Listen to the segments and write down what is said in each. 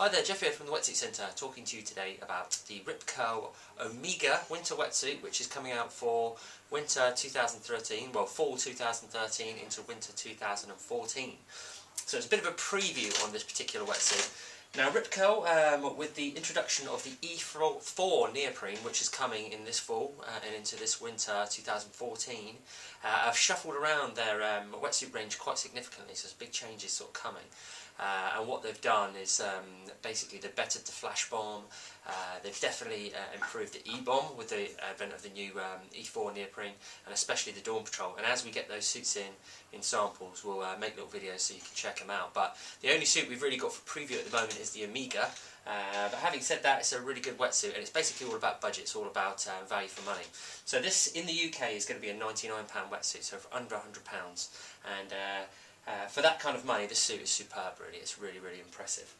Hi there, Jeff here from the Wetsuit Centre, talking to you today about the Rip Curl Omega winter wetsuit, which is coming out for winter 2013, well, fall 2013 into winter 2014. So it's a bit of a preview on this particular wetsuit. Now, Rip Curl, with the introduction of the E4 Neoprene, which is coming in this fall and into this winter 2014, have shuffled around their wetsuit range quite significantly, so there's big changes sort of coming. And what they've done is basically they've bettered the flash bomb, they've definitely improved the E-bomb with the advent of the new E4 Neoprene, and especially the Dawn Patrol. And as we get those suits in samples, we'll make little videos so you can check them out. But the only suit we've really got for preview at the moment is the Omega. But having said that, it's a really good wetsuit, and it's basically all about budget, it's all about value for money. So this, in the UK, is going to be a £99 wetsuit, so for under £100. And for that kind of money, this suit is superb, really. It's really, really impressive.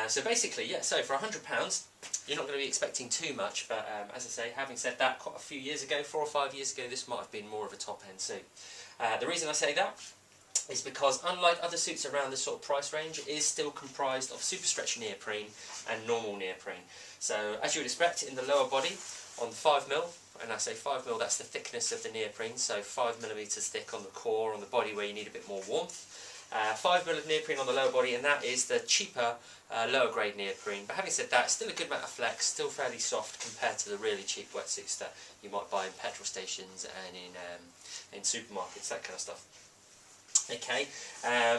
So basically, yeah, so for £100, you're not going to be expecting too much, but as I say, having said that, quite a few years ago, 4 or 5 years ago, this might have been more of a top-end suit. The reason I say that is because, unlike other suits around this sort of price range, it is still comprised of super stretch neoprene and normal neoprene. So, as you would expect, in the lower body, on 5mm, and I say 5mm, that's the thickness of the neoprene, so 5mm thick on the core, on the body where you need a bit more warmth. 5mm of neoprene on the lower body, and that is the cheaper, lower grade neoprene. But having said that, still a good amount of flex, still fairly soft compared to the really cheap wetsuits that you might buy in petrol stations and in supermarkets, that kind of stuff. Okay,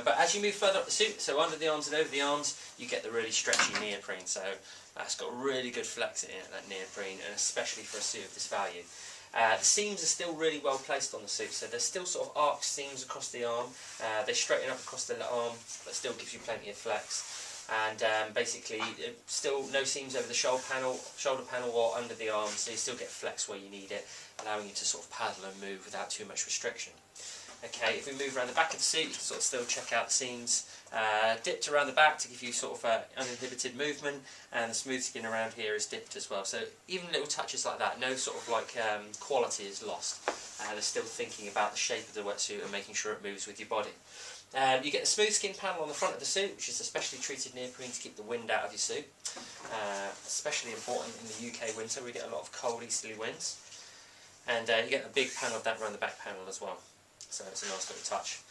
but as you move further up the suit, so under the arms and over the arms, you get the really stretchy neoprene. So that's got really good flex in it, that neoprene, and especially for a suit of this value. The seams are still really well placed on the suit, so there's still sort of arched seams across the arm. They straighten up across the arm, but still gives you plenty of flex. And basically, still no seams over the shoulder panel or under the arm, so you still get flex where you need it, allowing you to sort of paddle and move without too much restriction. Okay, if we move around the back of the suit, you can sort of still check out the seams dipped around the back to give you sort of uninhibited movement, and the smooth skin around here is dipped as well. So even little touches like that, no sort of like quality is lost. They're still thinking about the shape of the wetsuit and making sure it moves with your body. You get the smooth skin panel on the front of the suit, which is a specially treated neoprene to keep the wind out of your suit. Especially important in the UK winter, we get a lot of cold easterly winds. And you get a big panel of that around the back panel as well. So it's a nice little touch.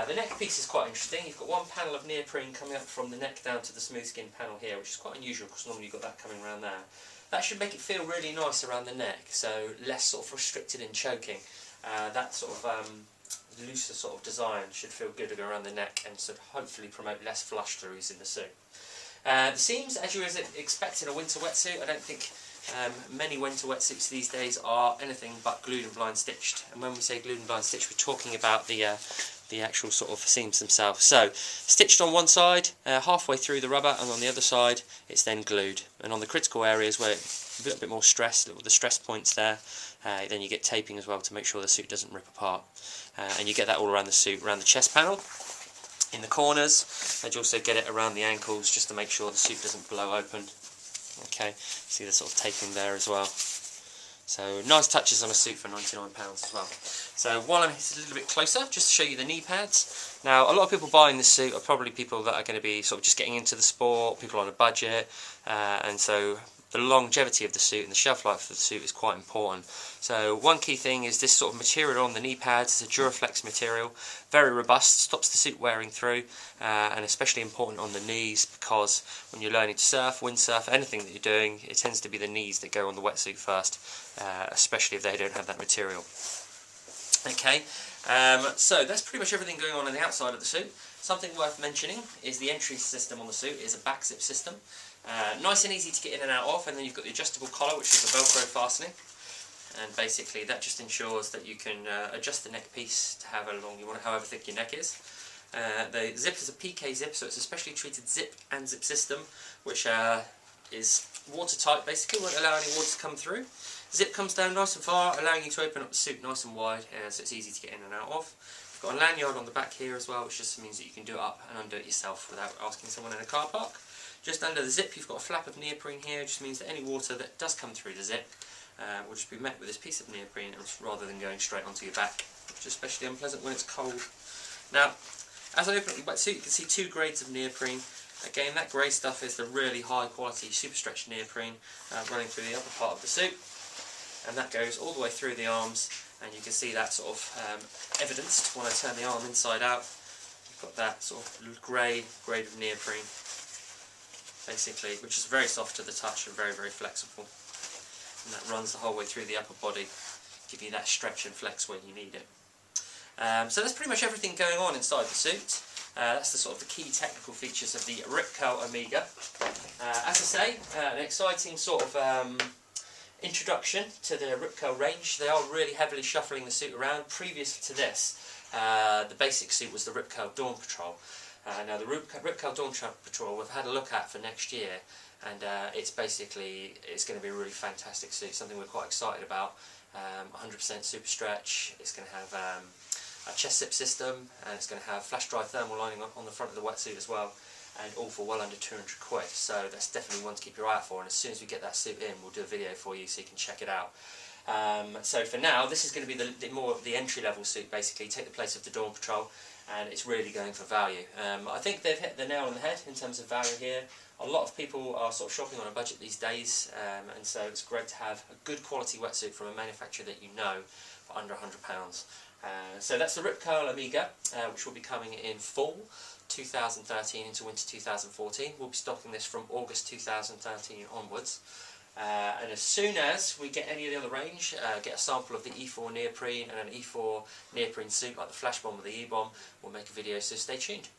The neck piece is quite interesting. You've got one panel of neoprene coming up from the neck down to the smooth skin panel here, which is quite unusual because normally you've got that coming around there. That should make it feel really nice around the neck, so less sort of restricted and choking. That sort of looser sort of design should feel good around the neck and should hopefully promote less flush throughs in the suit. The seams, as you would expect in a winter wetsuit, I don't think many winter wetsuits these days are anything but glued and blind stitched. And when we say glued and blind stitched, we're talking about the actual sort of seams themselves. So stitched on one side, halfway through the rubber, and on the other side it's then glued. And on the critical areas where a little bit more stress, the stress points there, then you get taping as well to make sure the suit doesn't rip apart. And you get that all around the suit, around the chest panel, in the corners, and you also get it around the ankles just to make sure the suit doesn't blow open. Okay, see the sort of taping there as well. So nice touches on a suit for £99 as well. So while I'm a little bit closer, just to show you the knee pads. Now, a lot of people buying this suit are probably people that are going to be sort of just getting into the sport, people on a budget, and so the longevity of the suit and the shelf life of the suit is quite important. So one key thing is this sort of material on the knee pads. It's a Duraflex material, very robust, stops the suit wearing through, and especially important on the knees because when you're learning to surf, windsurf, anything that you're doing, it tends to be the knees that go on the wetsuit first, especially if they don't have that material. Okay, so that's pretty much everything going on the outside of the suit. Something worth mentioning is the entry system on the suit is a back zip system. Nice and easy to get in and out of, and then you've got the adjustable collar, which is a Velcro fastening, and basically that just ensures that you can adjust the neck piece to however long you want it, however thick your neck is. The zip is a PK zip, so it's a specially treated zip and zip system, which is watertight basically, won't allow any water to come through. Zip comes down nice and far, allowing you to open up the suit nice and wide, so it's easy to get in and out of. You've got a lanyard on the back here as well, which just means that you can do it up and undo it yourself without asking someone in a car park. Just under the zip you've got a flap of neoprene here, which just means that any water that does come through the zip will just be met with this piece of neoprene rather than going straight onto your back, which is especially unpleasant when it's cold. Now, as I open up the wetsuit, you can see two grades of neoprene. Again, that grey stuff is the really high quality super stretch neoprene running through the upper part of the suit, and that goes all the way through the arms, and you can see that sort of evidenced when I turn the arm inside out. You've got that sort of grey grade of neoprene, basically, which is very soft to the touch and very, very flexible. And that runs the whole way through the upper body, give you that stretch and flex when you need it. So that's pretty much everything going on inside the suit. That's the sort of the key technical features of the Rip Curl Omega. As I say, an exciting sort of introduction to the Rip Curl range. They are really heavily shuffling the suit around. Previous to this, the basic suit was the Rip Curl Dawn Patrol. Now the Rip Curl Dawn Patrol we've had a look at for next year, and it's going to be a really fantastic suit, something we're quite excited about. 100% super stretch. It's going to have a chest zip system, and it's going to have flash dry thermal lining on the front of the wetsuit as well, and all for well under 200 quid, so that's definitely one to keep your eye out for, and as soon as we get that suit in we'll do a video for you so you can check it out. So for now, this is going to be the more of the entry level suit, basically, take the place of the Dawn Patrol, and it's really going for value. I think they've hit the nail on the head in terms of value here. A lot of people are sort of shopping on a budget these days, and so it's great to have a good quality wetsuit from a manufacturer that you know for under £100. So that's the Rip Curl Omega, which will be coming in fall 2013 into winter 2014. We'll be stocking this from August 2013 onwards. And as soon as we get any of the other range, get a sample of the E4 neoprene and an E4 neoprene suit like the Flash Bomb or the E-Bomb, we'll make a video, so stay tuned.